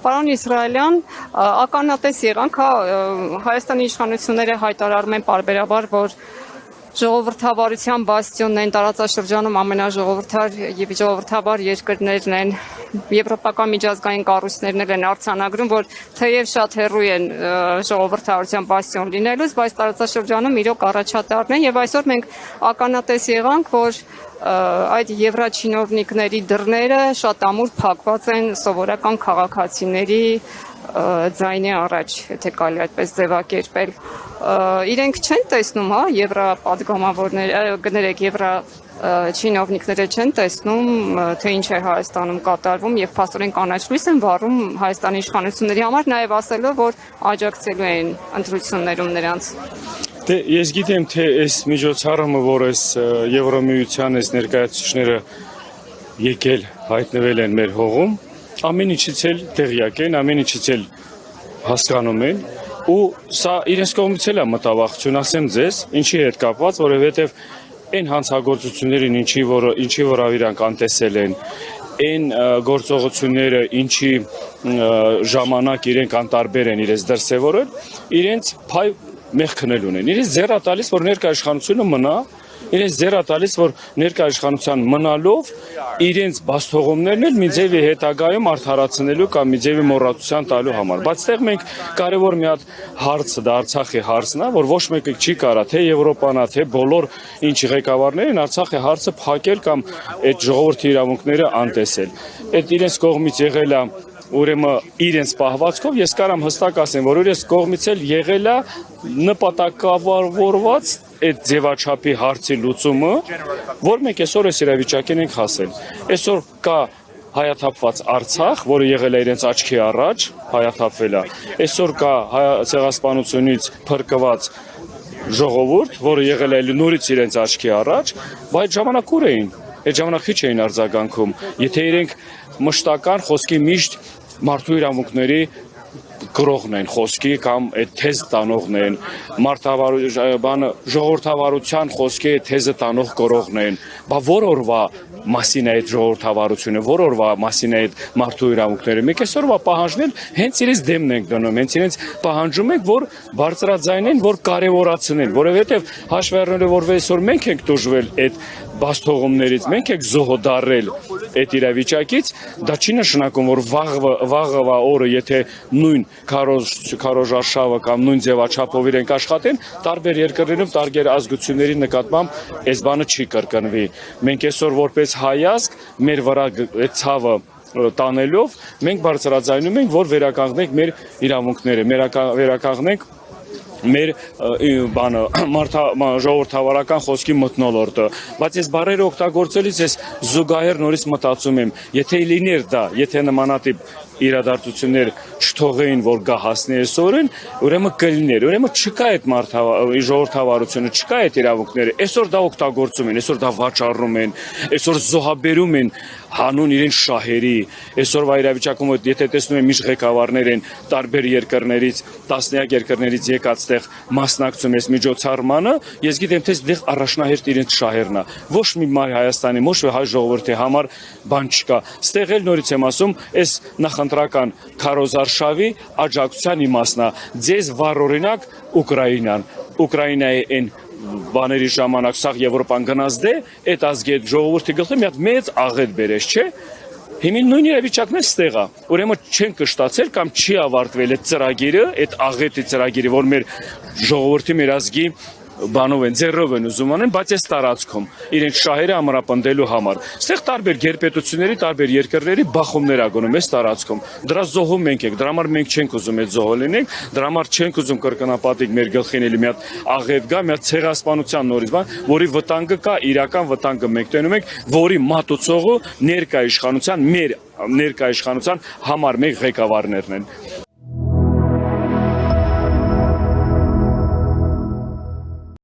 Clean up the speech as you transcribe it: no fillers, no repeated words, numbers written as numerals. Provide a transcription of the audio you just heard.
Պարոն Իսրայելյան, ականատես եղանք, Հայաստանի իշխանությունները հայտարարում են պարբերաբար, որ ժողովրդավարության բաստիոնն են տարածաշրջանում ամենաժողովրդար եւ ժողովրդավար երկրներն են, եվրոպական միջազգային կառույցներն են արձանագրում, որ թեև շատ հեռու են ժողովրդավարության բաստիոն լինելուց, բայց տարածաշրջանում իրոք առաջատարն են եւ այսօր մենք ականատես եղանք, որ այդ եվրաչինովնիկների դռները շատ ամուր փակված են սովորական քաղաքացիների ձայնի առաջ, եթե կարելի այդպես ձևակերպել, իրենք չեն տեսնում, եվրաչինովնիկները չեն տեսնում, թե ինչ է Հայաստանում կատարվում եւ փաստորեն կանաչ լույս են վառում Հայաստանի իշխանությունների համար, նաեւ ասելով, որ աջակցելու են ընտրություններում նրանց։ Դե ես գիտեմ, թե այս միջոցառումը, որ այս Եվրամիության այս ներկայացուցիչները եկել հայտնվել են մեր հողում, ամեն ինչից էլ տեղյակ են, ամեն ինչից էլ հասկանում են, ու սա իրենց կողմից էլ է մտավախություն, ասեմ ձեզ, ինչի հետ կապված, որովհետև այն հանցագործություններին, ինչի որ իրանք անտեսել են, այն գործողությունները, ինչի ժամանակ իրենք անտարբեր են իրենց դրսևորել, իրենց փայ մեղքնել ունեն, իրենց ձեռ է տալիս, որ ներկա իշխանությունը մնա, իրենց ձեռ է տալիս, որ ներկա իշխանության մնալով իրենց բաստողումներն էլ մի ձևի հետագայում արդարացնելու կամ մի ձևի մոռացության տալու համար։ Բայց այդտեղ մենք կարևոր մի հատ հարցը դա Արցախի հարցն է, որ ոչ մեկը չի կարա, թե Եվրոպան է, թե բոլոր ինչ ղեկավարներին Արցախի հարցը փակել կամ այդ ժողովրդի իրավունքները անտեսել։ Այդ իրենց կողմից եղել է ուրեմն իրենց պահվածքով ես կարամ հստակ ասեմ, որ իրենց կողմից էլ եղել է նպատակավորված այդ ձևաչափի հարցի լուծումը, որ մենք այսօր այս իրավիճակին ենք հասել։ Այսօր կա հայաթափված Արցախ, որը եղել է իրենց աչքի առաջ, հայաթափվել է։ Այսօր կա ցեղասպանությունից փրկված ժողովուրդ, որը եղել է նորից իրենց աչքի առաջ, բայց ժամանակ ուր էին։ Այդ ժամանակ քիչ էին արձագանքում, եթե իրենք մշտական խոսքի միշտ մարդու իրավունքների գրողն են խոսքի կամ այդ թեզ տանողն են, ժողովրդավարության խոսքի թեզը տանող գրողն են, բա որ օրվա մասին է այդ ժողովրդավարությունը, որ օրվա մասին է այդ մարդու իրավունքները, մենք այսօրվա պահանջնել հենց իրենց դեմն ենք դնում, հենց իրենց պահանջում ենք, որ բարձրաձայնեն, որ կարևորացնեն, որովհետև հաշվի առնելով, որ այսօր մենք ենք դժվել այդ բաստողումներից, մենք ենք զոհդարել այդ իրավիճակից, դա չի նշանակում, որ վաղվա օրը, եթե նույն քարոզարշավը կամ նույն ձևաչափով իրենք աշխատեն, տարբեր երկրներում, տարբեր ազգությունների նկատմամբ այս բանը չի կրկնվի։ Մենք այսօր որպես հայազգ մեր վրա այդ ցավը տանելով, մենք բարձրաձայնում ենք, որ վերականգնենք մեր իրավունքները, վերականգնենք մեր ժողովրդավարական խոսքի մթնոլորտը, բայց ես բառերը օգտագործելիս ես զուգահեռ նորից մտածում եմ, եթե լիներ դա, եթե նմանատիպ իրադարձություններ չթողեին, որ գա հասնի այսօրին, ուրեմն կլիներ, ուրեմն չկա այդ ժողովրդավարությունը, չկա այդ իրավունքները, այսօր դա օգտագործում են, այսօր դա վաճառում են, այսօր զոհաբերում են հանուն իրենց շահերի, այսօրվա իրավիճակում եթե տեսնում եմ ինչ ղեկավարներ են տարբեր երկրներից, տասնյակ երկրներից եկած տեղ մասնակցում այս միջոցառմանը, ես գիտեմ թե դեռ առաջնահերթ իրենց շահերն է, ոչ մի մայր Հայաստանի, ոչ մի հայ ժողովրդի համար բան չկա, ստեղ էլ նորից եմ ասում, այս նախընտրական քարոզարշավի աջակցության իմաստն է, ձեզ վառօրինակ Ուկրաինայի այն բաների ժամանակ սաղ Եվրոպան գնաց դե, այդ ազգի այդ ժողովրդի գլխի մի հատ մեծ աղետ բերես, չէ՞։ Հիմին նույն իրավիճակն է ստեղա, ուրեմն չեն կշտացել կամ չի ավարտվել այդ ծրագիրը, այդ աղետի ծրագիրը, որ մեր ժողովրդի, մեր ազգի բանով են, ձեռով են ուզում անեն, բայց այս տարածքում իրենք շահերը ամրապնդելու համար։ Ստեղ տարբեր գերպետությունների, տարբեր երկրների բախումներ ա գնում այս տարածքում։ Դրա զոհում մենք ենք, դրա համար մենք չենք ուզում այդ զոհը լինենք, դրա համար չենք ուզում կրկնապատիկ մեր գլխին էլի մի հատ աղետ գա, մի հատ ցեղասպանության նորից բան, որի վտանգը կա, իրական վտանգը մենք տենում ենք, որի մատուցողը ներկա իշխանության, մեր ներկա իշխանության համար մեկ ղեկավարներն են։